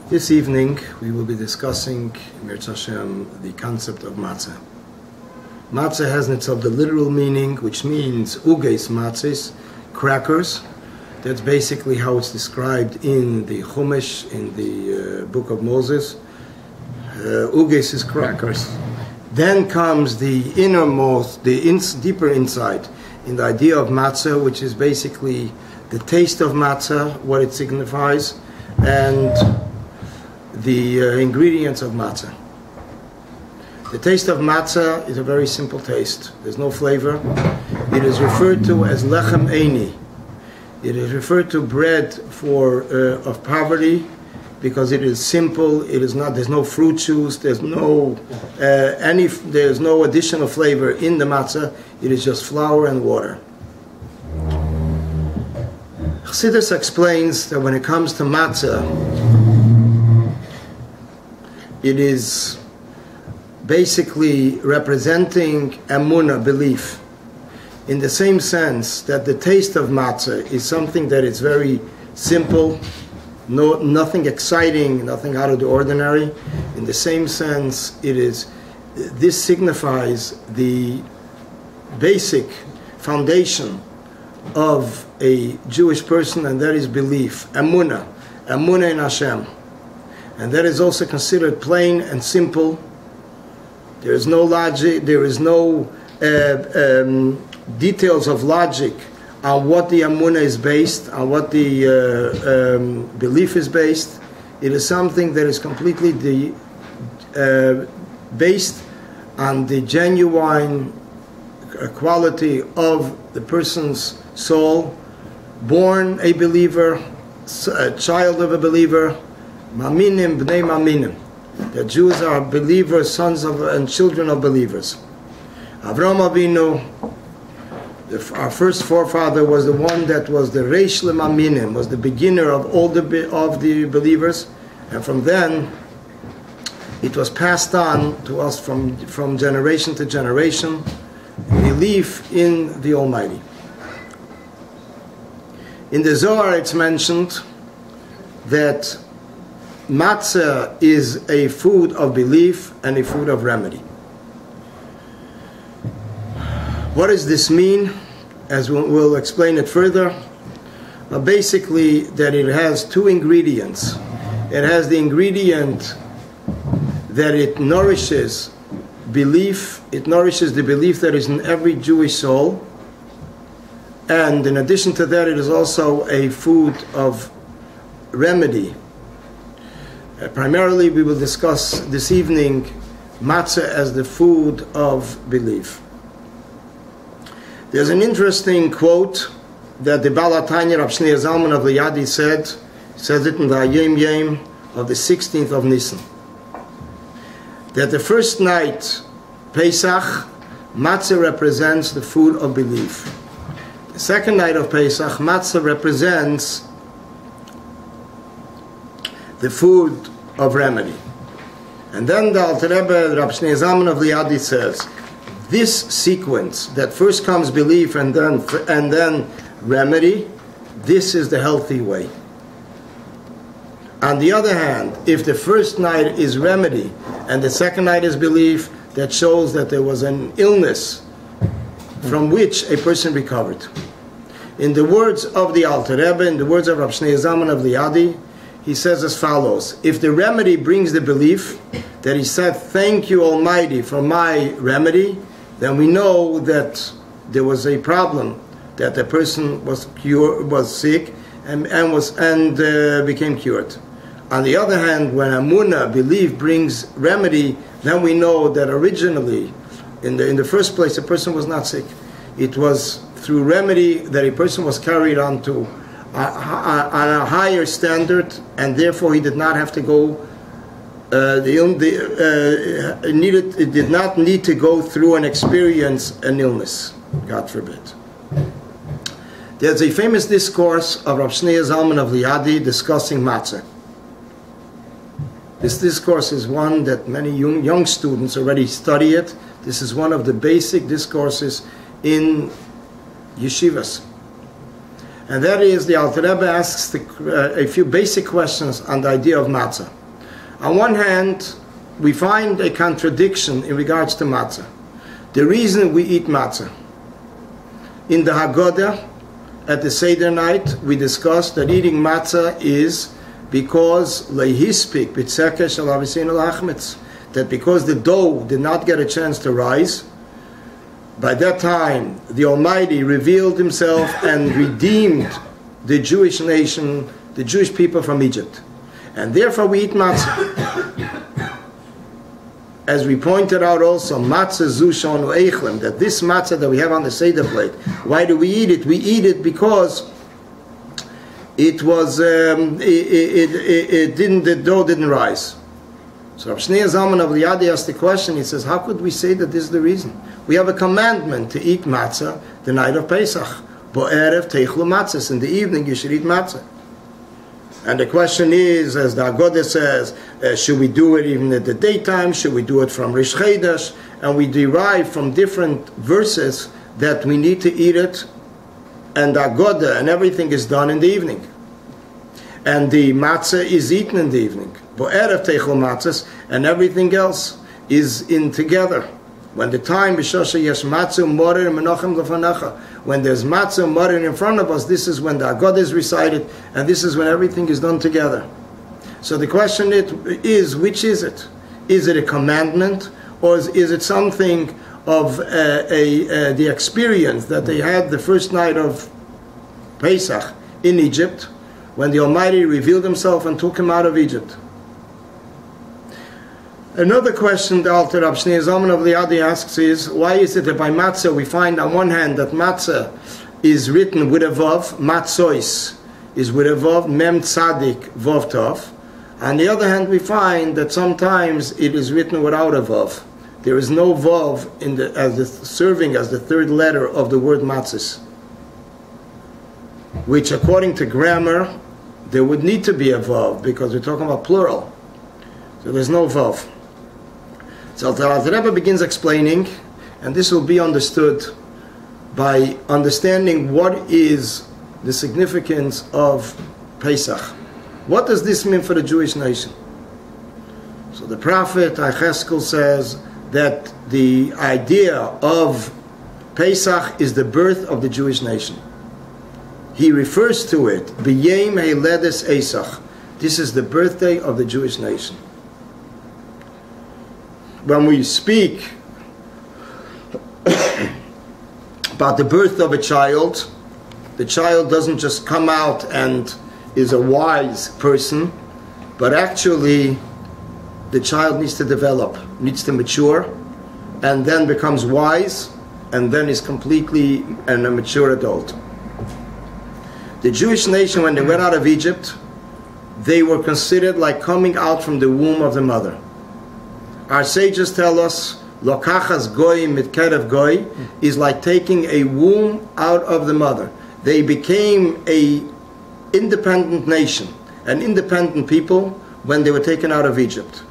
This evening we will be discussing, Mirz Hashem, the concept of matzah. Matzah has in itself the literal meaning, which means uges matzahs, crackers. That's basically how it's described in the Chumash, in the book of Moses. Uges is crackers. Then comes the innermost, deeper insight in the idea of matzah, which is basically the taste of matzah, what it signifies, and the ingredients of matzah. The taste of matzah is a very simple taste. There's no flavor. It is referred to as lechem eini. It is referred to bread of poverty because it is simple. It is not. There's no fruit juice. There's no There's no additional flavor in the matzah. It is just flour and water. Chassidus explains that when it comes to matzah, it is basically representing emunah, belief, in the same sense that the taste of matzah is something that is very simple, nothing exciting, nothing out of the ordinary. In the same sense, this signifies the basic foundation of a Jewish person, and that is belief, emunah in Hashem. And that is also considered plain and simple. There is no logic, there is no details of logic on what the emunah is based, on what the belief is based. It is something that is completely based on the genuine quality of the person's soul, born a believer, a child of a believer, Maminim b'nei maminim. The Jews are believers, sons of and children of believers. Avraham Avinu, our first forefather, was the one that was the Reish Lemaminim, was the beginner of all the believers, and from then it was passed on to us from generation to generation, belief in the Almighty. In the Zohar it's mentioned that matzah is a food of belief and a food of remedy. What does this mean? As we'll explain it further. Basically, that it has two ingredients. It has the ingredient that it nourishes belief. It nourishes the belief that is in every Jewish soul. And in addition to that, it is also a food of remedy. Primarily, we will discuss this evening matzah as the food of belief. There's an interesting quote that the Baal HaTanya, Rav Shneur Zalman of Liadi says it in the Hayom Yom of the 16th of Nisan, that the first night, Pesach, matzah represents the food of belief. The second night of Pesach, matzah represents the food of remedy. And then the Alter Rebbe, Rav Shneur Zalman of Liadi says, this sequence, that first comes belief and then remedy, this is the healthy way. On the other hand, if the first night is remedy and the second night is belief, that shows that there was an illness from which a person recovered. In the words of the Alter Rebbe, in the words of Rav Shneur Zalman of Liadi, he says as follows: if the remedy brings the belief that he said, thank you Almighty for my remedy, then we know that there was a problem, that the person was sick and became cured. On the other hand, when emunah, belief, brings remedy, then we know that originally, in the first place, a person was not sick. It was through remedy that a person was carried on to on a higher standard, and therefore he did not have to go. It did not need to go through and experience an illness. God forbid. There's a famous discourse of Rav Shneur Zalman of Liadi discussing matzah. This discourse is one that many young students already study it. This is one of the basic discourses in yeshivas. And that is, the Alter Rebbe asks a few basic questions on the idea of matzah. On one hand, we find a contradiction in regards to matzah. The reason we eat matzah. In the Haggadah, at the Seder night, we discussed that eating matzah is because lehispik b'tzeker shel aviseinu lachmetz, that because the dough did not get a chance to rise, by that time the Almighty revealed Himself and redeemed the Jewish nation, the Jewish people from Egypt, and therefore we eat matzah. As we pointed out also, matzah zu shonu eichlem, that this matzah that we have on the Seder plate, why do we eat it? We eat it because it was the dough didn't rise. So Rav Shneur Zalman of Liadi asked the question. He says, how could we say that this is the reason? We have a commandment to eat matzah the night of Pesach. Bo'erev teichlu matzahs. In the evening you should eat matzah. And the question is, as the Haggadah says, should we do it even at the daytime? Should we do it from Rish Chodesh? And we derive from different verses that we need to eat it, and the Haggadah and everything is done in the evening. And the matzah is eaten in the evening. Bo'erev teichel matzahs, and everything else is in together. When the time b'shosha yesh matzah morer menachem lefanecha, when there's matzah morer in front of us, this is when the Haggadah is recited, and this is when everything is done together. So the question is, which is it? Is it a commandment, or is it something of the experience that they had the first night of Pesach in Egypt, when the Almighty revealed Himself and took him out of Egypt? Another question the Alter Rav Shneur Zalman of Liadi asks is, why is it that by matzah we find on one hand that matzah is written with a vav, matzois is with a vav, mem tzadik vav tov. On the other hand, we find that sometimes it is written without a vav. There is no vav serving as the third letter of the word matzahs, which according to grammar there would need to be a vav because we're talking about plural. So there's no vav. So the Rebbe begins explaining, and this will be understood by understanding what is the significance of Pesach. What does this mean for the Jewish nation? So the prophet Yechezkel says that the idea of Pesach is the birth of the Jewish nation. He refers to it, B'yem Heiledes Esach. This is the birthday of the Jewish nation. When we speak about the birth of a child, the child doesn't just come out and is a wise person, but actually the child needs to develop, needs to mature, and then becomes wise, and then is completely a mature adult. The Jewish nation, when they went out of Egypt, they were considered like coming out from the womb of the mother. Our sages tell us, Lokachas goy mitkerev goy is like taking a womb out of the mother. They became a independent nation, an independent people when they were taken out of Egypt.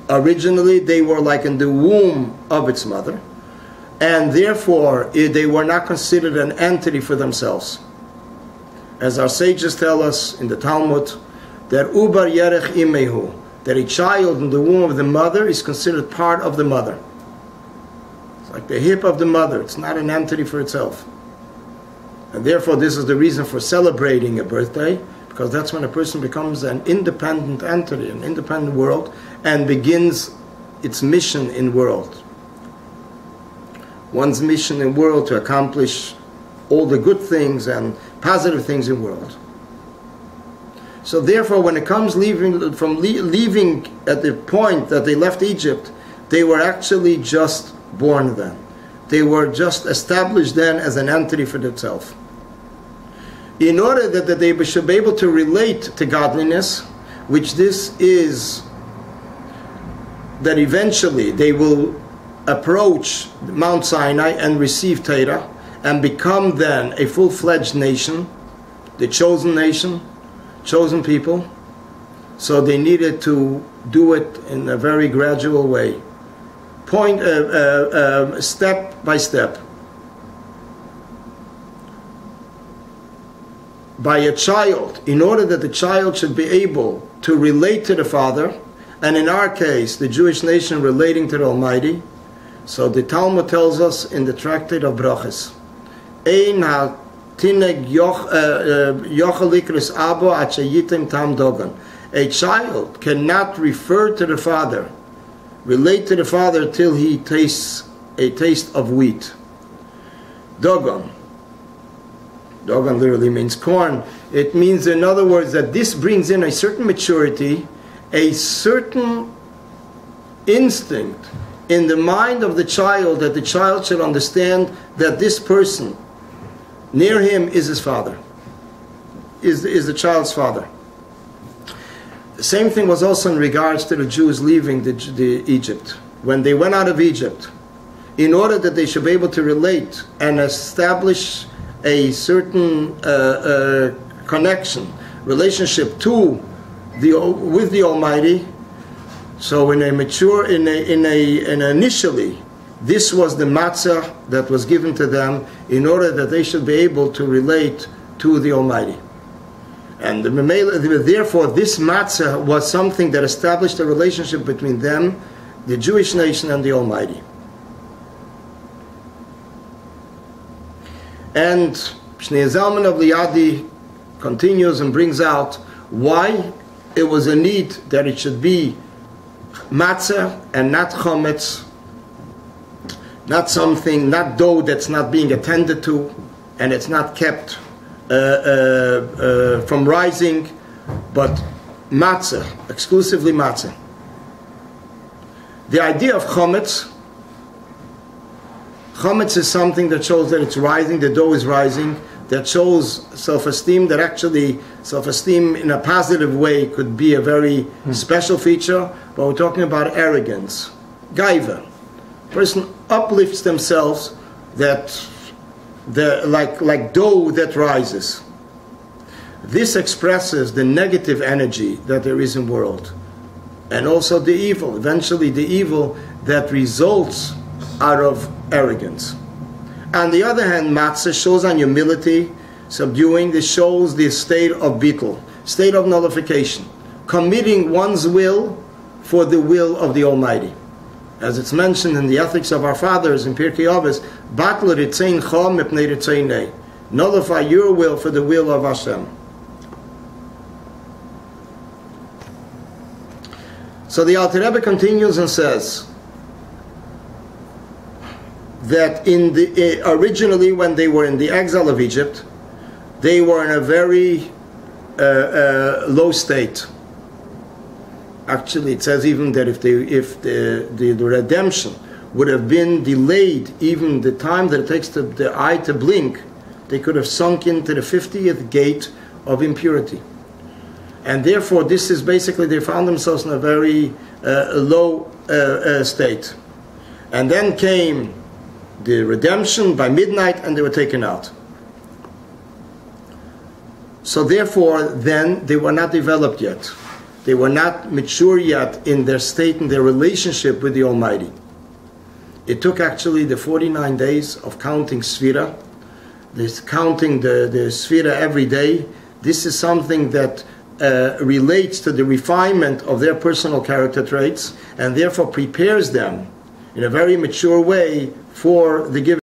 Originally, they were like in the womb of its mother, and therefore they were not considered an entity for themselves. As our sages tell us in the Talmud, that ubar yerech imehu, that a child in the womb of the mother is considered part of the mother. It's like the hip of the mother. It's not an entity for itself. And therefore this is the reason for celebrating a birthday, because that's when a person becomes an independent entity, an independent world, and begins its mission in world. One's mission in world to accomplish all the good things and positive things in world. So therefore, when it comes leaving at the point that they left Egypt, they were actually just born then. They were just established then as an entity for themselves. In order that they should be able to relate to godliness, which this is that eventually they will approach Mount Sinai and receive Torah and become then a full-fledged nation, the chosen nation, chosen people. So they needed to do it in a very gradual way, step by step. by a child, in order that the child should be able to relate to the Father, and in our case, the Jewish nation relating to the Almighty. So the Talmud tells us in the Tractate of Brachas, Ein ha-tineg yochel ikris abo ad sheyitem tam dogan. A child cannot refer to the Father, relate to the Father, till he tastes a taste of wheat. Dogon. Dogon literally means corn. It means, in other words, that this brings in a certain maturity, a certain instinct in the mind of the child, that the child should understand that this person near him is his father, is the child's father. The same thing was also in regards to the Jews leaving the Egypt. When they went out of Egypt, in order that they should be able to relate and establish a certain connection, relationship with the Almighty. So initially, this was the matzah that was given to them in order that they should be able to relate to the Almighty. And therefore, this matzah was something that established a relationship between them, the Jewish nation, and the Almighty. And Shnei Zalman of Liadi continues and brings out why it was a need that it should be matzah and not chometz, not dough that's not being attended to, and it's not kept from rising, but matzah, exclusively matzah. The idea of chometz is something that shows that it's rising, the dough is rising, that shows self-esteem, that actually self-esteem in a positive way could be a very special feature, but we're talking about arrogance, gaiva. Person uplifts themselves like dough that rises. This expresses the negative energy that there is in the world, and also the evil, eventually the evil that results out of arrogance. On the other hand, matzah shows on humility, subduing. This shows the state of bittul, state of nullification, committing one's will for the will of the Almighty. As it's mentioned in the ethics of our fathers in Pirkei Avos, batla ritzein cha mipnei ritzeinei, nullify your will for the will of Hashem. So the Alter Rebbe continues and says that originally when they were in the exile of Egypt, they were in a very low state. Actually, it says even that if the redemption would have been delayed, even the time that it takes the eye to blink, they could have sunk into the 50th gate of impurity. And therefore, this is basically, they found themselves in a very low state. And then came the redemption by midnight, and they were taken out. So therefore, then, they were not developed yet. They were not mature yet in their state, in their relationship with the Almighty. It took actually the 49 days of counting Sfira, counting the Sfira every day. This is something that relates to the refinement of their personal character traits, and therefore prepares them in a very mature way for the giving